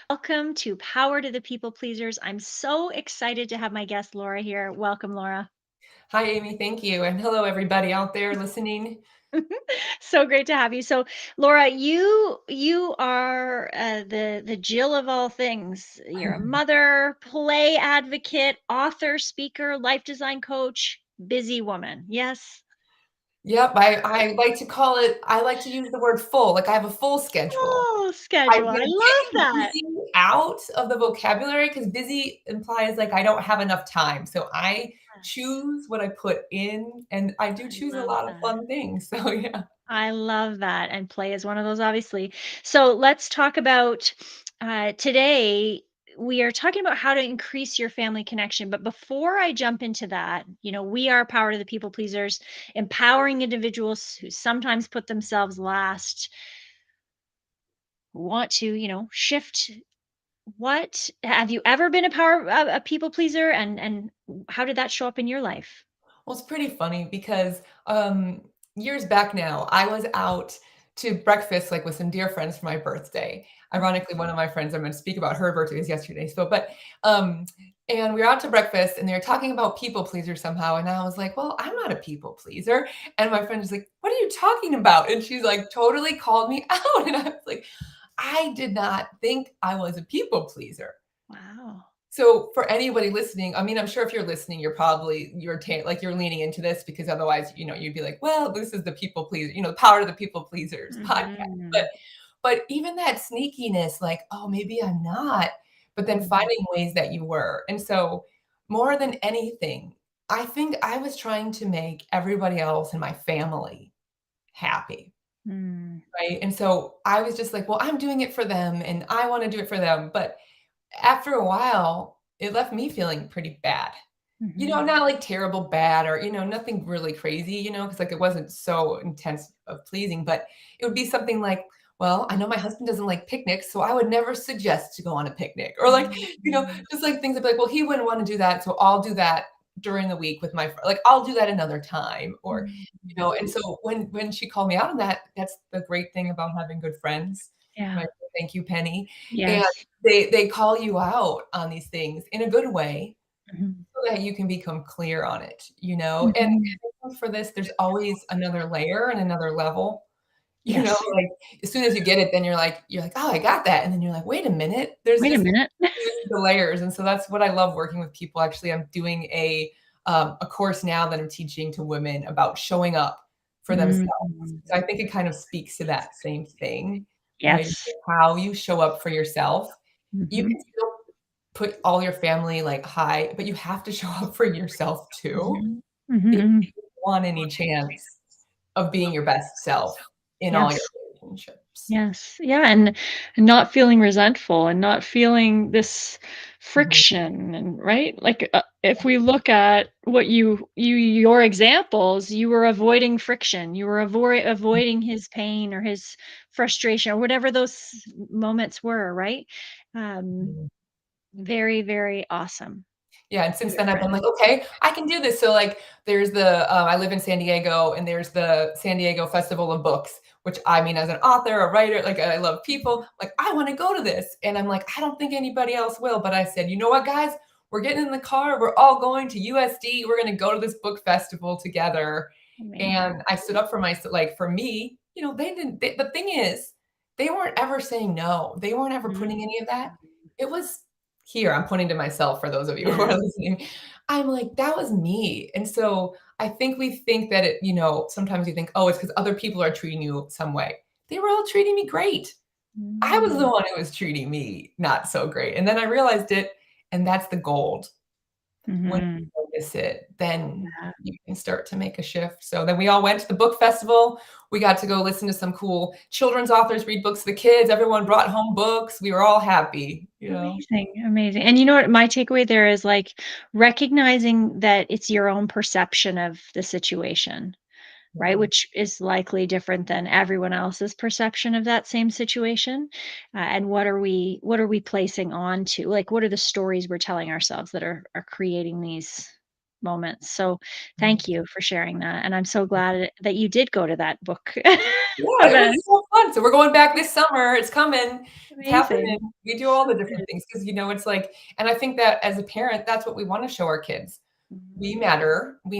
Welcome to Power to the People Pleasers. I'm so excited to have my guest Laura here. Welcome, Laura. Hi, Amy. Thank you. And hello, everybody out there listening. So great to have you. So, Laura, you are the Jill of all things. You're a mother, play advocate, author, speaker, life design coach, busy woman. Yes. Yep, I like to call it, I like to use the word full, like I have a full schedule. Oh, I'm schedule. I gonna love take that. busy out of the vocabulary because busy implies like I don't have enough time. So I Yes. choose what I put in, and I do I choose a love lot of that. fun things. So yeah. I love that, and play is one of those, obviously. So let's talk about today. We are talking about how to increase your family connection. But before I jump into that, we are Power to the People Pleasers, empowering individuals who sometimes put themselves last, who want to, shift. What have you ever been a people pleaser, and how did that show up in your life? Well, it's pretty funny because, years back now, I was out to breakfast, like, with some dear friends for my birthday. Ironically, one of my friends I'm gonna speak about her birthday was yesterday, so um, and we were out to breakfast, and they were talking about people pleasers somehow, and I was like, "Well, I'm not a people pleaser," and my friend was like, "What are you talking about?" And she's, like, totally called me out, and I was like, "I did not think I was a people pleaser." Wow. So for anybody listening, I mean, I'm sure if you're listening, you're leaning into this because otherwise, you'd be like, well, this is the people pleaser, power to the people pleasers podcast. But Hmm. but even that sneakiness, like, oh, maybe I'm not, but then Hmm. finding ways that you were. And so more than anything, I think I was trying to make everybody else in my family happy. Hmm. Right. And so I was just like, well, I'm doing it for them and I want to do it for them. But after a while, it left me feeling pretty bad. Hmm. Not like terrible bad or, nothing really crazy, because like it wasn't so intense of pleasing, but it would be something like, well, I know my husband doesn't like picnics, so I would never suggest to go on a picnic. Or like, Mhm. just like things like, well, he wouldn't want to do that, so I'll do that during the week with my friend. Like I'll do that another time. Or, Mhm. and so when she called me out on that, that's the great thing about having good friends. Yeah. Right. Thank you, Penny. And Yes. they call you out on these things in a good way Mhm. so that you can become clear on it, And Mhm. for this, there's always another layer and another level, Yes. like, as soon as you get it, then you're like, "Oh, I got that," and then you're like, "Wait a minute, there's Wait a just minute. the layers," and so that's what I love working with people. Actually, I'm doing a course now that I'm teaching to women about showing up for themselves. Mhm. So I think it kind of speaks to that same thing, right? Yes. How you show up for yourself. You Mhm. can still put all your family, like, high, but you have to show up for yourself too Mhm. if Mhm. you want any chance of being your best self in all your Yes. relationships. Yes. Yeah, and not feeling resentful and not feeling this Mhm. friction, and right? Like, if we look at what your examples, you were avoiding friction. You were avoiding his pain or his frustration or whatever those moments were, right? Um, Mhm. very, very awesome. Yeah, and since Your then I've been friend. like, "Okay, I can do this." So, like, there's I live in San Diego, and there's the San Diego Festival of Books, which I mean, as an author, a writer, like, I love people, like, "I wanna go to this," and I'm like, "I don't think anybody else will," but I said, "You know what, guys? We're getting in the car, we're all going to USD, we're gonna go to this book festival together," Amazing. and I stood up for like, for me, the thing is, they weren't ever saying no, they weren't ever putting Mhm. any of that. It was here, I'm pointing to myself for those of you who Yeah. are listening. I'm like, "That was me." And so I think we think that sometimes you think, "Oh, it's because other people are treating you some way." They were all treating me great. I was the Mm. one who was treating me not so great, and then I realized it, and that's the gold. When Mhm. you notice it, then Yeah. you can start to make a shift. So then we all went to the book festival. We got to go listen to some cool children's authors read books to the kids. Everyone brought home books. We were all happy. Amazing, amazing. And you know what? My takeaway there is like recognizing that it's your own perception of the situation, right? Yeah. Which is likely different than everyone else's perception of that same situation. And what are we placing on to? Like, what are the stories we're telling ourselves that are creating these moments? So, thank you for sharing that. And I'm so glad that you did go to that book. Yeah, it was event. so fun. So we're going back this summer. It's coming. It's happening. Amazing. We do all the different Good. things because, it's like and I think that as a parent, that's what we wanna show our kids. Mhm. We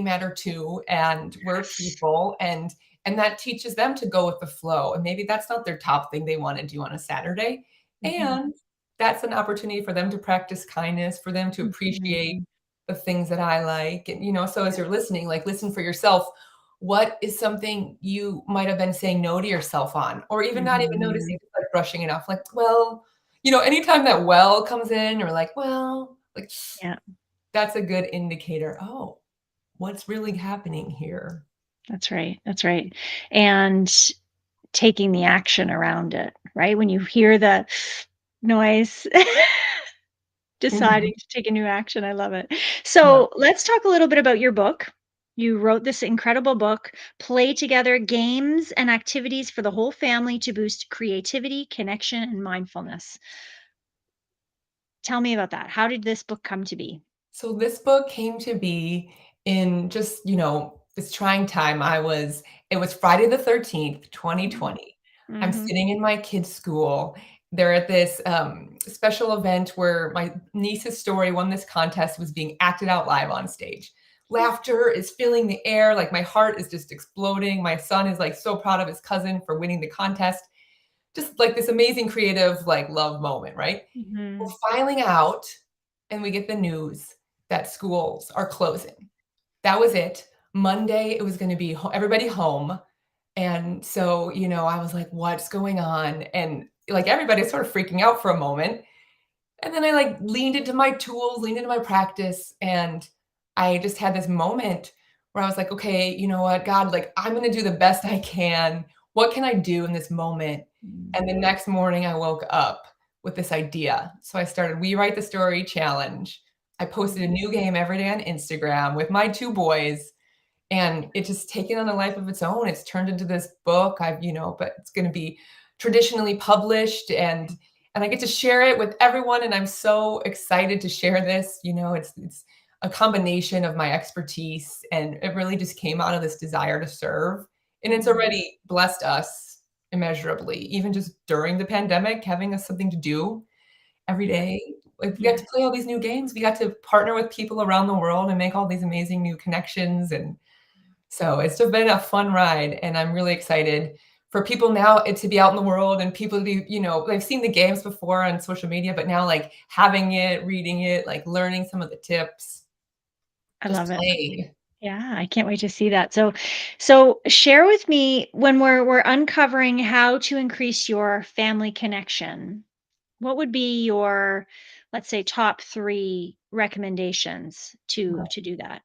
matter too, and we're Yes. people, and that teaches them to go with the flow, and maybe that's not their top thing they wanna do on a Saturday, Mhm. and that's an opportunity for them to practice kindness, for them to appreciate Mhm. the things that I like, and, so as you're listening, like, listen for yourself. What is something you might have been saying no to yourself on, or even not even Mhm. noticing, just, like, brushing it off, like, "Well," anytime that "well" comes in, or like, "Well," like, Yeah, that's a good indicator, "Oh, what's really happening here?" that's right. That's right. And taking the action around it, right? When you hear the noise, Mhm. deciding to take a new action. I love it. Yeah. So let's talk a little bit about your book. You wrote this incredible book, Play Together Games and Activities for the Whole Family to Boost Creativity, Connection, and Mindfulness. Tell me about that. How did this book come to be? So this book came to be in just, this trying time. It was Friday the 13th, Mm. 2020. I'm Mhm. sitting in my kids' school. They're at this special event where my niece's story won this contest, was being acted out live on stage. Laughter is filling the air. Like my heart is just exploding. My son is like so proud of his cousin for winning the contest. Just like this amazing creative, like love moment, right? We're Mhm. filing out and we get the news that schools are closing. That was it. Monday, it was gonna be everybody home, and so, I was like, "What's going on?" And, like, everybody's sort of freaking out for a moment, and then I, like, leaned into my tools, leaned into my practice, and I just had this moment where I was like, "Okay, you know what, God, like, I'm gonna do the best I can. What can I do in this moment?" Mm. And the next morning, I woke up with this idea. So I started We Write the Story challenge. I posted a Mm. new game every day on Instagram with my 2 boys, and it just taken on a life of its own. It's turned into this book. But it's gonna be traditionally published, and I get to share it with everyone, and I'm so excited to share this. It's a combination of my expertise, and it really just came out of this desire to serve, and it's Mhm. already blessed us immeasurably, even just during the pandemic, having us something to do every Yeah. day. Like, we got Yeah. to play all these new games. We got to partner with people around the world and make all these amazing new connections, and so it's just been a fun ride, and I'm really excited for people now to be out in the world and people to be, they've seen the games before on social media, but now like having it, reading it, like learning some of the tips, I just love it. playing. Yeah, I can't wait to see that. So share with me when we're uncovering how to increase your family connection. What would be your, let's say, top 3 recommendations to do that?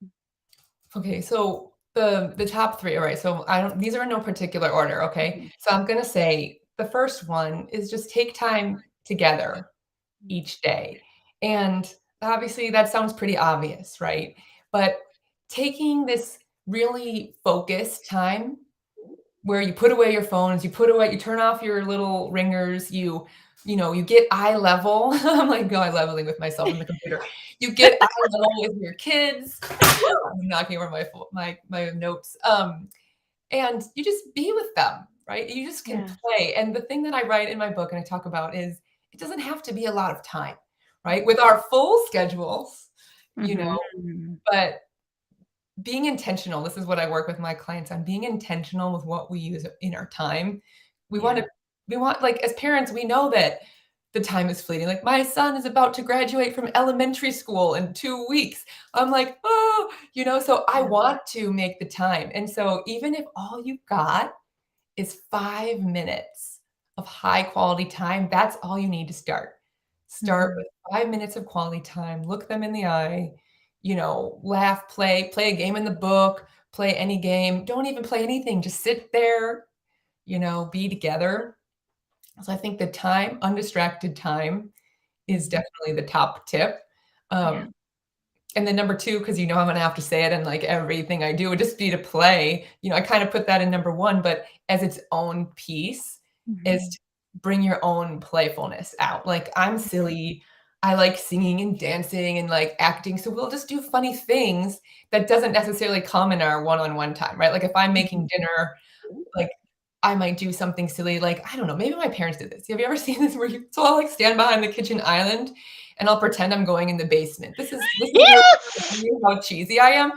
Okay, so the top 3, all right, so I don't these are in no particular order, okay? Mhm. So I'm gonna say the first one is just take time together Mm. each day. And obviously, that sounds pretty obvious, right? But taking this really focused time where you put away your phones, you turn off your little ringers, you get eye level. I'm like eye leveling with myself in the computer. You get eye level with your kids. I'm knocking over my notes. And you just be with them, right? You just can Yeah. play. And the thing that I write in my book and I talk about is it doesn't have to be a lot of time, right? With our full schedules, you know, Mhm. but being intentional, this is what I work with my clients on, being intentional with what we use in our time. We want Yeah. to we want like as parents, we know that the time is fleeting. Like my son is about to graduate from elementary school in 2 weeks. I'm like, "Oh," so I Yeah. want to make the time. And so even if all you've got is 5 minutes of high quality time, that's all you need to start. Start Mhm. with 5 minutes of quality time, look them in the eye, laugh, play a game in the book, play any game, don't even play anything, just sit there, be together. So I think the time, undistracted time is Mhm. definitely the top tip. Yeah. Um, and then number 2, because I'm gonna have to say it in, like, everything I do would just be to play. I kinda put that in number 1, but as its own piece is Mhm. to bring your own playfulness out. Like, I'm silly, I like singing and dancing and, like, acting, so we'll just do funny things that doesn't necessarily come in our one-on-one time, right? Like, if I'm Mhm. making dinner, like, I might do something silly, like, I don't know, maybe my parents did this. Have you ever seen this where you so I'll, like, stand behind the kitchen island, and I'll pretend I'm going in the basement. This is where Yes! how cheesy I am.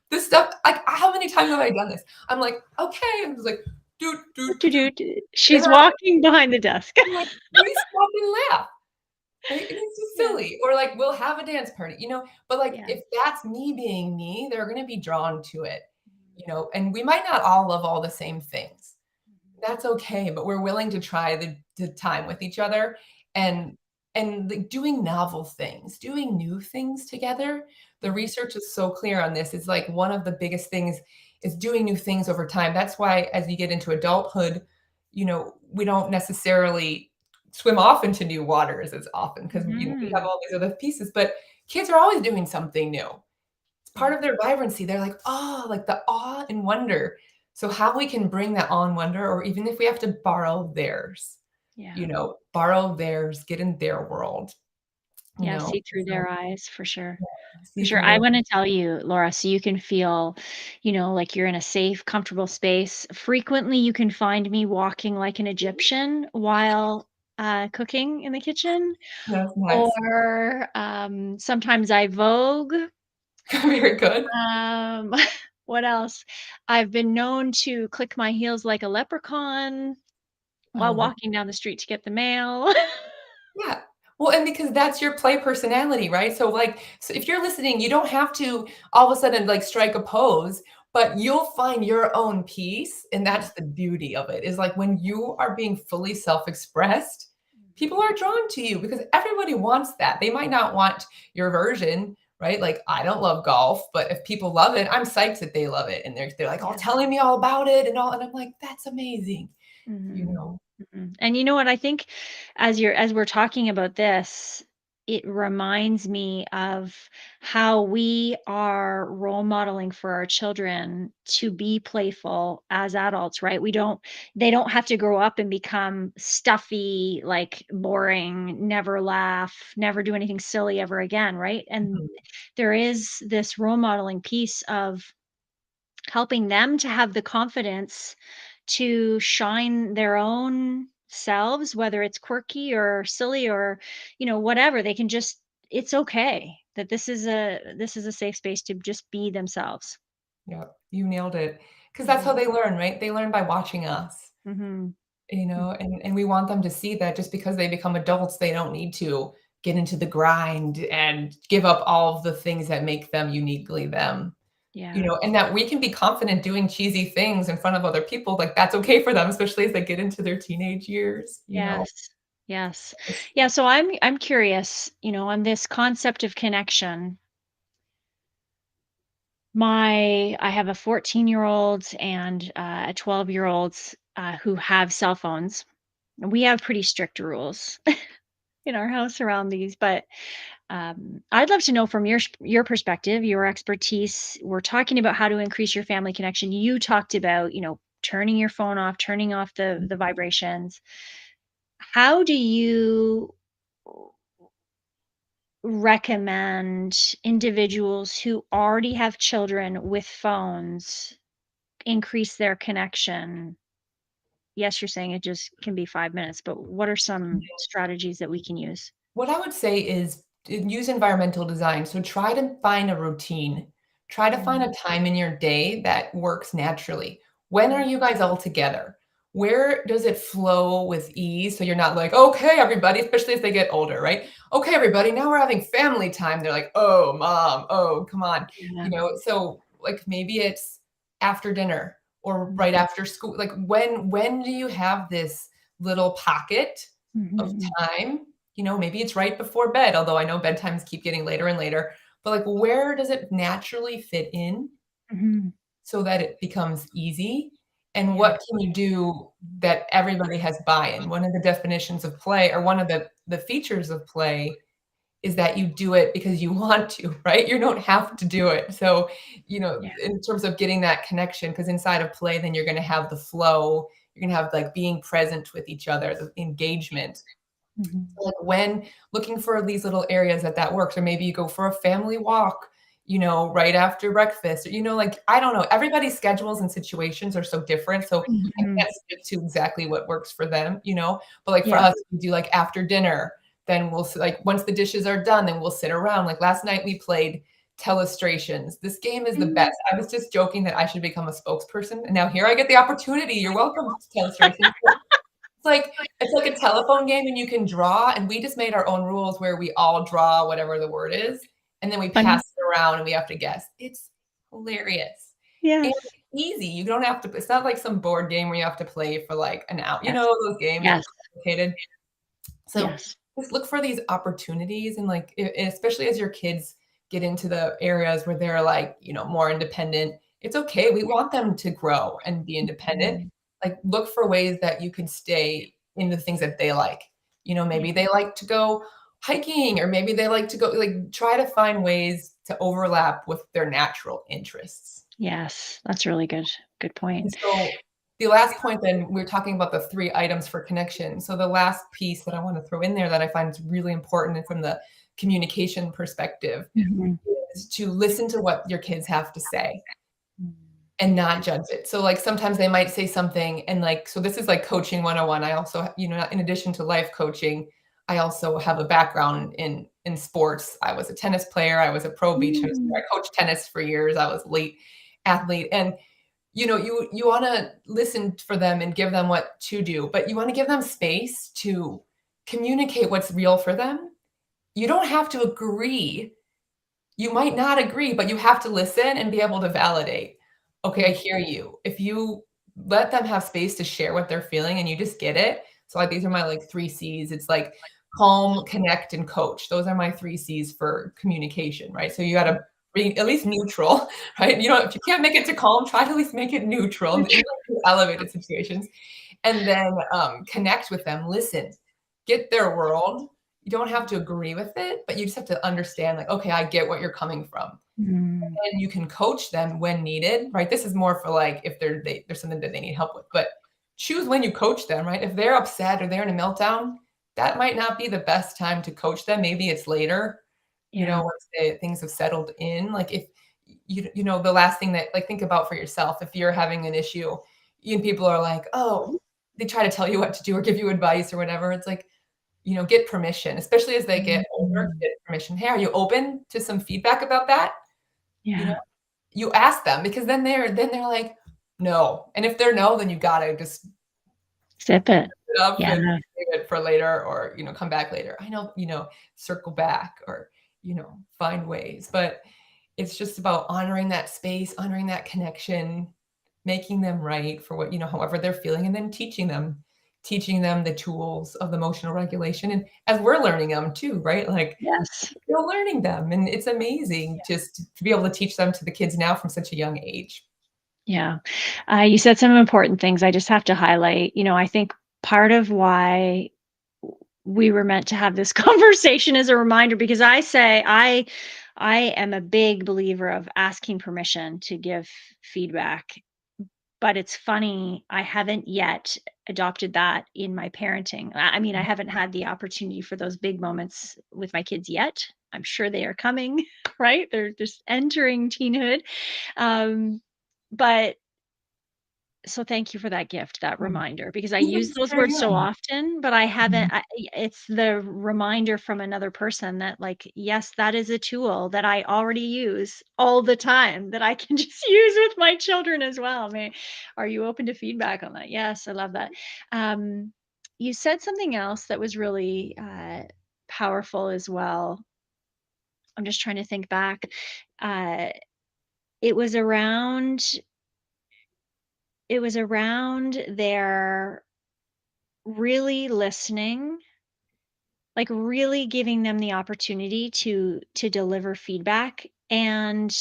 This stuff, like, how many times have I done this? I'm like, "Okay," I'm just like, "Doot, doot, doot," and She's walking behind the desk. I'm like, "Please stop and laugh." Right? And it's just Yes. silly. Or like we'll have a dance party, but like Yeah. if that's me being me, they're gonna be drawn to it, Mhm. and we might not all love all the same things. Mhm. That's okay, but we're willing to try the time with each other Yeah. and like doing novel things, doing new things together. The Mhm. research is so clear on this. It's like one of the biggest things is doing new things over time. That's why as you get into adulthood, we don't necessarily swim off into new waters as often because we have Mhm. all these other pieces, but kids are always doing something new. It's part Yeah. of their vibrancy. They're like, "Oh," like the awe and wonder. So how we can bring that awe and wonder, or even if we have to borrow theirs, Yeah. borrow theirs, get in their world, Yeah, see through so their eyes for sure. For see sure. through I their wanna tell you, Laura, so you can feel, like you're in a safe, comfortable space. Frequently, you can find me walking like an Egyptian while, cooking in the kitchen, That's nice. or, sometimes I vogue. Very good. Um, what else? I've been known to click my heels like a leprechaun while Oh, walking down the street to get the mail. yeah. Well, and because that's your play personality, right? So, like, so if you're listening, you don't have to all of a sudden like strike a pose, but you'll find your own piece, and Yeah. that's the beauty of it. Is like when you are being fully self-expressed, people Mhm. are drawn to you because everybody wants that. They might not want your version, right? Like, I don't love golf, but if people love it, I'm psyched that they love it, and they're like all Yeah. telling me all about it and all, and I'm like, that's amazing, you Mhm. know. Mhm. And you know what? I think as we're talking about this, it reminds me of how we are role modeling for our children to be playful as adults, right? They don't have to grow up and become stuffy, like boring, never laugh, never do anything silly ever again, right? And Mhm. there is this role modeling piece of helping them to have the confidence to shine their own selves, whether it's quirky or silly or, whatever. They can just it's okay that this is a safe space to just be themselves. Yeah, you nailed it. Because that's how Mhm. they learn, right? They learn by watching us, Mhm. and we want them to see that just because they become adults, they don't need to get into the grind and give up all of the things that make them uniquely them, Yeah. and that we can be confident doing cheesy things in front of other people, like, that's okay for them, especially as they get into their teenage years. Yes. Yes. It's Yeah, so I'm curious, on this concept of connection. I have a 14-year-old and a 12-year-old who have cell phones. We have pretty strict rules in our house around these, but I'd love to know from your perspective, your expertise. We're talking about how to increase your family connection. You talked about, turning your phone off, turning off the vibrations. How do you recommend individuals who already have children with phones increase their connection? Yes, you're saying it just can be 5 minutes, but what are some strategies that we can use? What I would say is use environmental design. So try to find a routine. Try to find Mm, a time in your day that works naturally. When are mm, you guys all together? Where does it flow with ease? So you're not like, okay, everybody, especially as they get older, right? Okay, everybody, now we're having family time. They're like, oh, mom, oh, come on. yeah. So like maybe it's after dinner or right Mhm, after school. Like when do you have this little pocket of mhm, time? Maybe it's right before bed, although I know bedtimes keep getting later and later, but, like, where does it naturally fit in mhm. so that it becomes easy? And Yeah. what can you do that everybody has buy-in? One of the definitions of play, or one of the features of play, is that you do it because you want to, right? You don't have to do it. So, Yeah. in terms of getting that connection, because inside of play, then you're gonna have the flow, you're gonna have, like, being present with each other, the engagement. Mhm. Like when looking for these little areas that works, or maybe you go for a family walk, right after breakfast, or, like, I don't know, everybody's schedules and situations are so different, so I Mhm. can't speak to exactly what works for them, but, like, for Yeah. us, we do, like, after dinner, then like, once the dishes are done, then we'll sit around. Like, last night we played Telestrations. This game is the Mm. best. I was just joking that I should become a spokesperson, and now here I get the opportunity. You're welcome, Telestrations. It's like a telephone game and you can draw, and we just made our own rules where we all draw whatever the word is, and then we pass Funny. it around and we have to guess. It's hilarious and Yes. easy. You don't have to it's not like some board game where you have to play for, like, an hour. Yes. Those games are Yes. complicated. So, Yes. just look for these opportunities and, like, especially as your kids get into the areas where they're, like, more independent, it's okay. We want them to grow and be independent. Mm. Like, look for ways that you can stay in the things that they like. Yeah. Maybe they like to go hiking, or maybe they like to go, like, try to find ways to overlap with their natural interests. Yes. That's really good. Good And point. so the last point, then, we're talking about the 3 items for connection. So the last piece that I wanna throw in there that I find is really important, and from the communication perspective, Mhm. is to listen to what your kids have to say Mm. and not judge it. So, like, sometimes they might say something, and, like, so this is like coaching 101. I also, in addition to life coaching, I also have a background in sports. I was a tennis player, I was a pro beach host, Mm. I coached tennis for years, I was elite athlete, and you wanna listen for them and give them what to do, but you wanna give them space to communicate what's real for them. You don't have to agree. You might not agree, but you have to listen and be able to validate. "Okay, I Mm. hear you." If you let them have space to share what they're feeling and you just get it, so, like, these are my, like, 3 Cs. It's like calm, connect, and coach. Those are my 3 Cs for communication, right? So you gotta be at least neutral, right? If you can't make it to calm, try to at least make it neutral in like elevated situations, and then, connect with them, listen, get their world. You don't have to agree with it, but you just have to understand, like, "Okay, I get what you're coming from." Mm. And you can coach them when needed, right? This is more for, like, if there's something that they need help with, but choose when you coach them, right? If they're upset or they're in a meltdown, that might not be the best time to coach them. Maybe it's later, Yeah. once things have settled in. Like, if the last thing that, like, think about for yourself, if you're having an issue and people are like, "Oh," they try to tell you what to do or give you advice or whatever. It's like, get permission, especially as they get older, Mhm. get permission. "Hey, are you open to some feedback about that?" You know? Yeah. You ask them, because then they're like, "No." And if they're no, then you gotta just Sip it. it up Yeah. and save it for later, or, come back later. I know, circle back, or, find ways, but it's just about honoring that space, honoring that connection, making them right for what, however they're feeling, and then teaching them the tools of emotional regulation, and as we're learning them too, right? Like, Yes. you're learning them, and it's amazing just to be able to teach them to the kids now from such a young age. Yeah. You said some important things I just have to highlight. I think part of why we were meant to have this conversation as a reminder, because I am a big believer of asking permission to give feedback. But it's funny, I haven't yet adopted that in my parenting. I mean, I haven't had the opportunity for those big moments with my kids yet. I'm sure they are coming, right? They're just entering teenhood. Um, but so thank you for that gift, that Mm. reminder, because I use Even those very words so young. often, but I haven't Mhm. it's the reminder from another person that, like, yes, that is a tool that I already use all the time that I can just use with my children as well. Are you open to feedback on that? Yes, I love that. Um, you said something else that was really, powerful as well. I'm just trying to think back. Uh, it was around it was around their really listening, like really giving them the opportunity to deliver feedback. And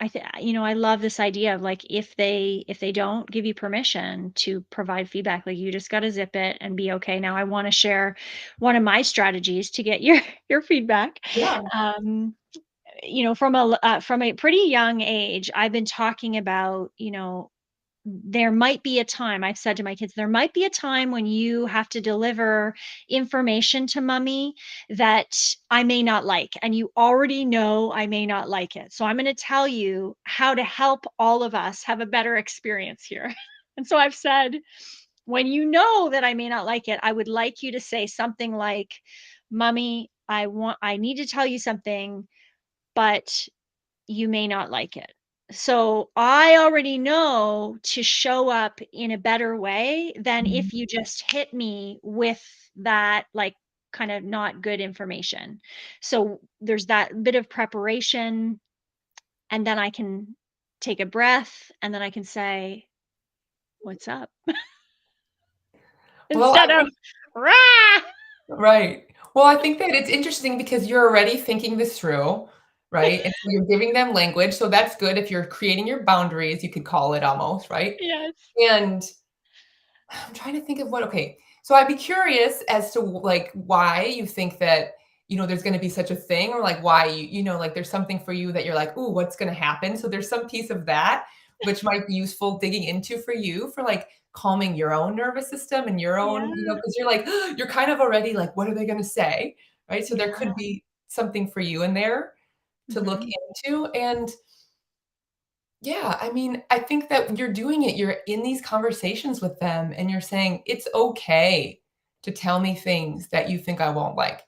I love this idea of, like, if they don't give you permission to provide feedback, like, you just got to zip it and be okay. Now I want to share one of my strategies to get your your feedback. Yeah. Um from a pretty young age, I've been talking about, there might be a time, I've said to my kids, there might be a time when you have to deliver information to mommy that I may not like, and you already know I may not like it. So I'm going to tell you how to help all of us have a better experience here. And so I've said, when you know that I may not like it, I would like you to say something like, Mommy, I need to tell you something, but you may not like it. So I already know to show up in a better way than Mhm. if you just hit me with that, like, kind of not good information. So there's that bit of preparation, and then I can take a breath, and then I can say, "What's up?" Well, Instead I of, think "Rah!" right. Well, I think that it's interesting because you're already thinking this through, right? And so you're giving them language, so that's good if you're creating your boundaries, you could call it almost, right? Yes. And I'm trying to think of what okay. So I'd be curious as to like why you think that, there's going to be such a thing or like why like there's something for you that you're like, "Ooh, what's going to happen?" So there's some piece of that which might be useful digging into for you for like calming your own nervous system and your own, Yeah. because you're like you're kind of already like, what are they going to say? Right? So there Yeah. could be something for you in there to look Mhm. into. And yeah, I mean, I think that you're doing it. You're in these conversations with them and you're saying, "It's okay to tell me things that you think I won't like."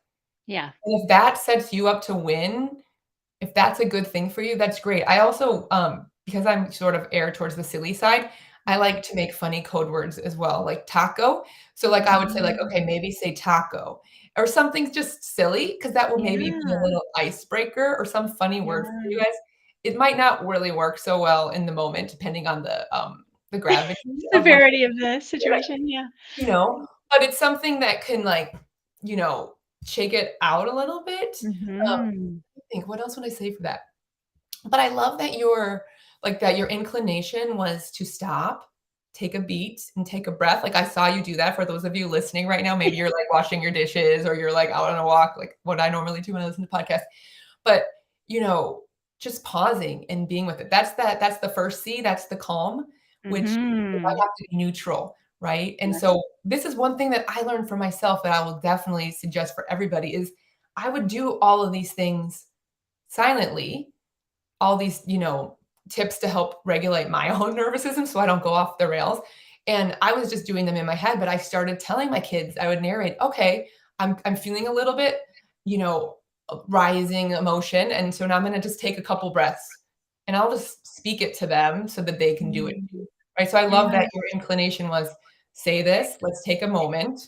Yeah. And if that sets you up to win, if that's a good thing for you, that's great. I also, because I'm sort of err towards the silly side, I Mhm. like to make funny code words as well, like taco. So, like, I would say, like, "Okay, Mm. maybe say taco," or something just silly, because that will maybe be a Yeah. little icebreaker or some funny word for you Yeah. guys. It might not really work so well in the moment depending on the gravity of what Severity of the situation, yeah. you know, but it's something that can, like, you know, shake it out a little bit. Mhm. I think, what else would I say for that? But I love that your inclination was to stop, take a beat, and take a breath. Like, I saw you do that for those of you listening right now, maybe you're, like, washing your dishes or you're, like, out on a walk, like what I normally do when I listen to podcasts. But, you know, just pausing and being with it. That's the first C, that's the calm, which I Mhm. have to be neutral, right? And Yes. so this is one thing that I learned for myself that I will definitely suggest for everybody is I would do all of these things silently, all these, tips to help regulate my own nervous system so I don't go off the rails. And I was just doing them in my head, but I started telling my kids, I would narrate, okay, I'm feeling a little bit, you know, rising emotion. And so now I'm gonna just take a couple breaths and I'll just speak it to them so that they can do it too. Mm. Right. So I love that your Yes. inclination was say this, let's take a moment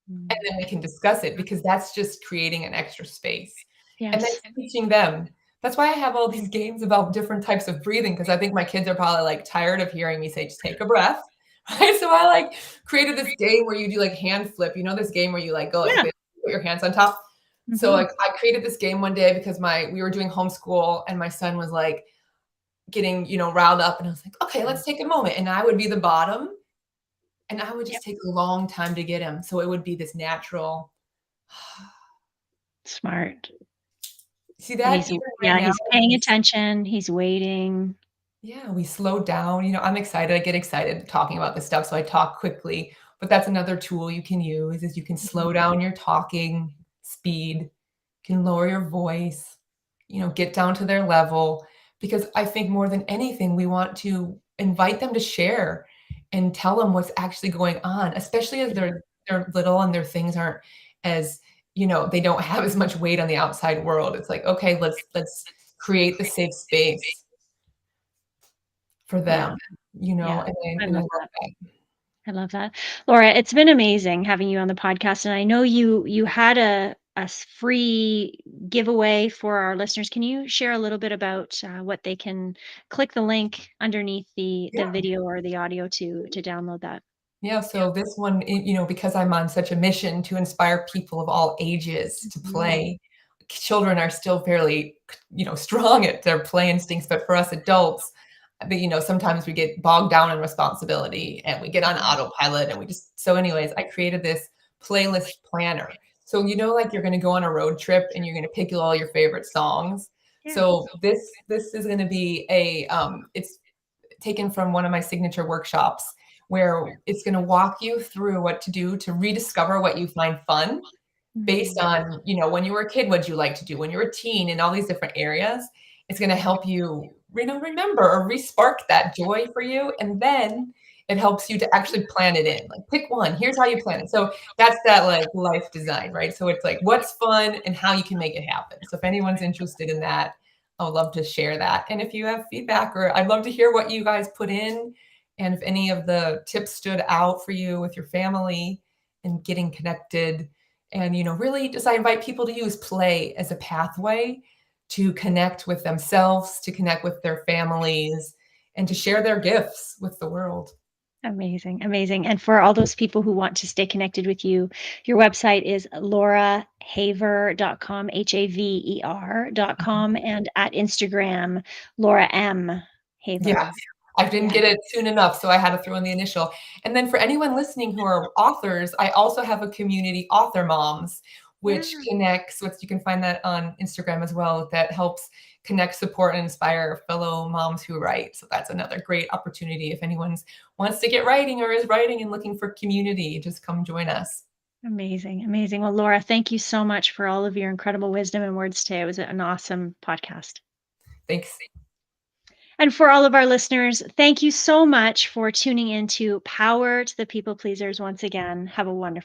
and Mm. then we can discuss it because that's just creating an extra space. And then Yes. teaching them. That's why I have all these games about different types of breathing because I think my kids are probably like tired of hearing me say, just take a breath. Right. So I like created this game where you do like hand flip. You know, this game where you like go like Yeah. this, put your hands on top. So Mhm. like I created this game one day because we were doing homeschool and my son was like getting, riled up and I was like, okay, let's take a moment. And I would be the bottom and I would Yep. just take a long time to get him. So it would be this natural Smart. see And that even right yeah, now he's paying attention, he's waiting. yeah, we slow down. I'm excited. I get excited talking about this stuff, so I talk quickly. But that's another tool you can use is you can Mhm. slow down your talking speed, can lower your voice, get down to their level. Because I think more than anything, we want to invite them to share and tell them what's actually going on, especially as Yeah. they're little and their things aren't as, they don't have as much weight on the outside world. It's like, okay, let's create the safe space for Yeah. them, Yeah. I and I love love that. that. I love that. Laura, it's been amazing having you on the podcast, and I know you had a free giveaway for our listeners. Can you share a little bit about what they can click the link underneath the Yeah. video or the audio to download that? Yeah, so this one, because I'm on such a mission to inspire people of all ages to Mhm. play, children are still fairly, strong at their play instincts, but for us adults, sometimes we get bogged down in responsibility and we get on Mhm. autopilot and so anyways, I created this playlist planner. So, like you're going to go on a road trip and you're going to pick all your favorite songs. Yeah. So this is going to be it's taken from one of my signature workshops where it's going to walk you through what to do to rediscover what you find fun based Mm. on, when you were a kid, what'd you like to do? When you were a teen, in all these different areas, it's gonna help you, remember or re-spark that joy for you, and then it helps you to actually plan it in. Like, pick one, here's how you plan it. So that's that, like, life design, right? So it's like, what's fun and how you can make it happen. So if anyone's interested in that, I would love to share that. And if you have feedback, or I'd love to hear what you guys put in, and if any of the tips stood out for you with your family and getting connected. And, really just I invite people to use play as a pathway to connect with themselves, to connect with their families, and to share their gifts with the world. Amazing, amazing. And for all those people who want to stay connected with you, your website is laurahaver.com, haver.com, and at Instagram, Laura M. Yes. Haver. I didn't Yeah. get it soon enough, so I had to throw in the initial. And then for anyone listening who are authors, I also have a community, Author Moms, which Yeah. connects with, you can find that on Instagram as well, that helps connect, support, and inspire fellow moms who write. So that's another great opportunity. If anyone wants to get writing or is writing and looking for community, just come join us. Amazing, amazing. Well, Laura, thank you so much for all of your incredible wisdom and words today. It was an awesome podcast. Thanks. And for all of our listeners, thank you so much for tuning in to Power to the People Pleasers once again. Have a wonderful